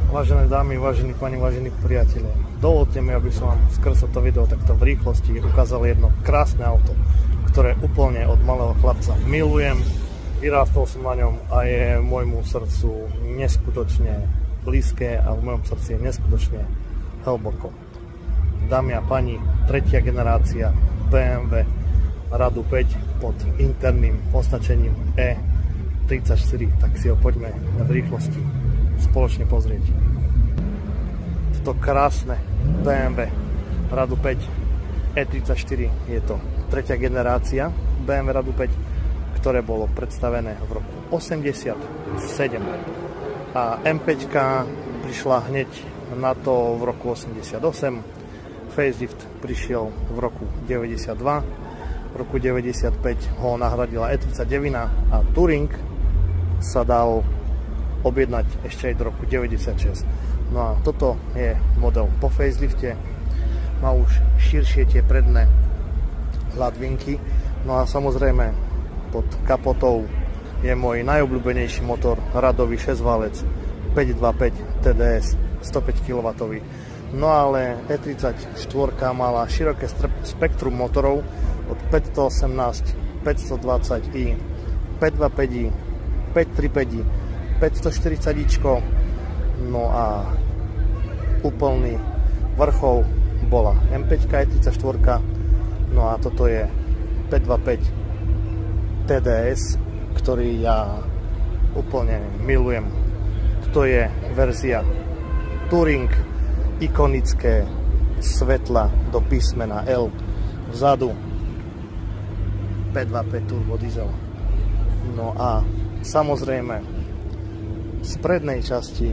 Vážené dámy, vážení pani, vážení priatelia, dovolte mi, aby som vám skrz to video takto v rýchlosti ukázal jedno krásne auto, ktoré úplne od malého chlapca milujem, vyrástol som na ňom a je môjmu srdcu neskutočne blízke a v mojom srdci je neskutočne hlboko. Dámy a pani, tretia generácia BMW Radu 5 pod interným označením E34, tak si ho poďme v rýchlosti spoločne pozrieť. Toto krásne BMW Radu 5 E34 je to tretia generácia BMW Radu 5, ktoré bolo predstavené v roku 87 a M5 prišla hneď na to v roku 88, facelift prišiel v roku 92, v roku 95 ho nahradila E39 a Touring sa dal objednať ešte aj do roku 96. No a toto je model po facelifte, má už širšie tie predné hladvinky, no a samozrejme pod kapotou je môj najobľúbenejší motor, radový 6-válec 525 TDS 105 kW. No ale E34 mala široké spektrum motorov od 518, 520i, 525i, 535i, 540ičko, no a úplný vrchol bola M5 E34, no a toto je 525 TDS, ktorý ja úplne milujem. Toto je verzia Touring, ikonické svetla do písmena L, vzadu 525 turbo diesel. No a samozrejme z prednej časti,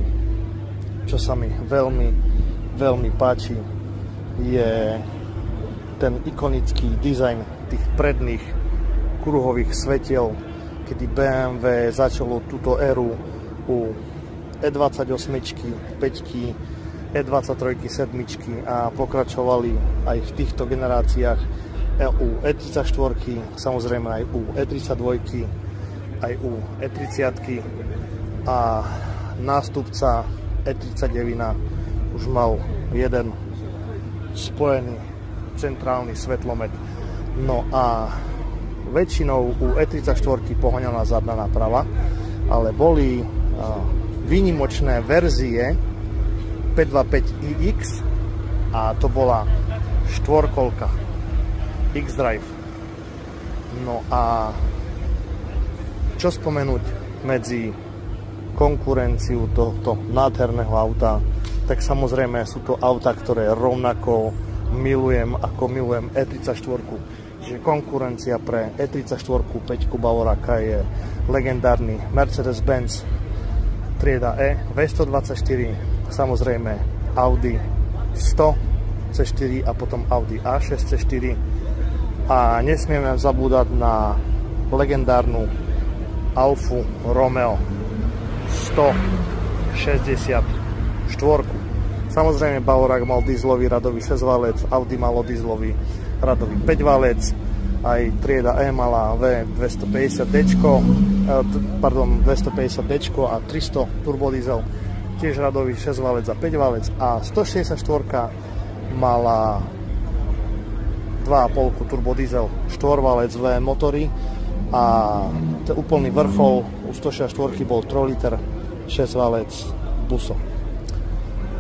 čo sa mi veľmi páči, je ten ikonický dizajn tých predných kruhových svetiel, kedy BMW začalo túto éru u E28, 5, E23, 7 a pokračovali aj v týchto generáciách u E34, samozrejme aj u E32, aj u E30 a nástupca E39 už mal jeden spojený centrálny svetlomet. No a väčšinou u E34 pohoňaná zadná náprava, ale boli výnimočné verzie 525iX a to bola štvorkolka X-Drive. No a čo spomenúť medzi konkurenciu tohto nádherného auta, tak samozrejme sú to auta, ktoré rovnako milujem, ako milujem E34. Čiže konkurencia pre E34 5 Bavoraka je legendárny Mercedes-Benz trieda E V124, samozrejme Audi 100 C4 a potom Audi A6 C4 a nesmieme zabúdať na legendárnu Alfu Romeo 164. Samozrejme Bavorak mal dieselový radový 6-válec, Audi malo dieselový radový 5-válec, aj trieda E mala V250D, pardon, 250D a 300 turbodiesel, tiež radový 6-válec a 5-válec a 164 mala 2,5 turbodiesel, 4-válec V motory a úplný vrchol u 164 bol 3 liter 6-válec Busso.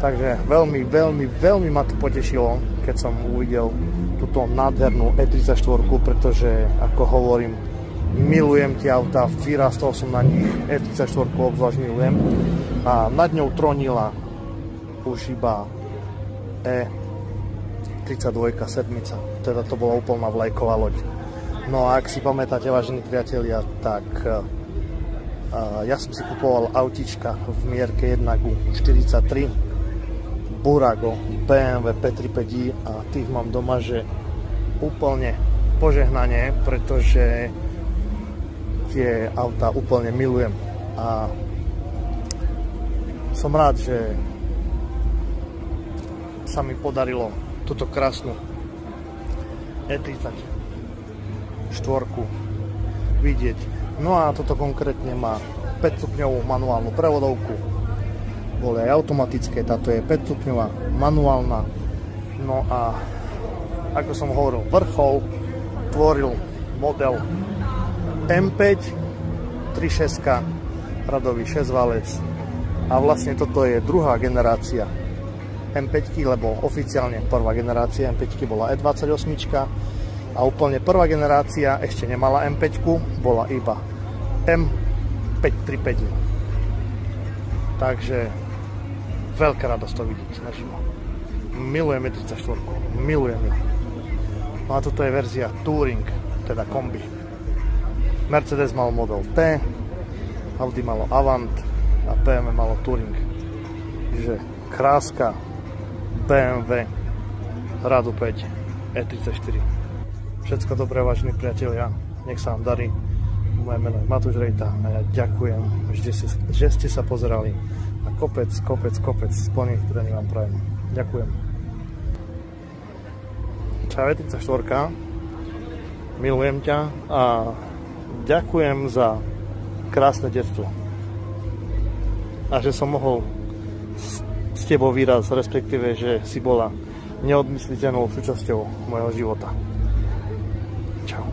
Takže veľmi ma to potešilo, keď som uvidel túto nádhernú E34, pretože, ako hovorím, milujem tie autá, vyrástol som na nich, E34 obzvlášť milujem a nad ňou tronila už iba E32 7, teda to bola úplná vlajková loď. No a ak si pamätáte, vážení priatelia, tak ja som si kupoval autička v mierke 1:43 Burago BMW P35i a tých mám doma, že úplne požehnanie, pretože tie autá úplne milujem a som rád, že sa mi podarilo túto krásnu E34 vidieť. No a toto konkrétne má 5-stupňovú manuálnu prevodovku, boli aj automatické, táto je 5 stupňová, manuálna. No a ako som hovoril, vrchol tvoril model M5 3.6 radový 6-valec a vlastne toto je druhá generácia M5, lebo oficiálne prvá generácia M5 bola E28 a úplne prvá generácia ešte nemala M5, bola iba M535. Takže veľká radosť to vidieť naživo. Milujem E34, milujem ju. No a toto je verzia Touring, teda kombi. Mercedes mal model T, Audi malo Avant a BMW malo Touring. Čiže kráska BMW Radu 5 E34. Všetko dobré, vážení priatelia, nech sa vám darí. Moje meno je Matúš Rejta a ja ďakujem, že ste sa pozerali na kopec splných, ktoré vám prajem. Ďakujem. Čau, E34, milujem ťa a ďakujem za krásne detstvo. A že som mohol s tebou výraz, respektíve, že si bola neodmysliteľnou súčasťou môjho života. Čau.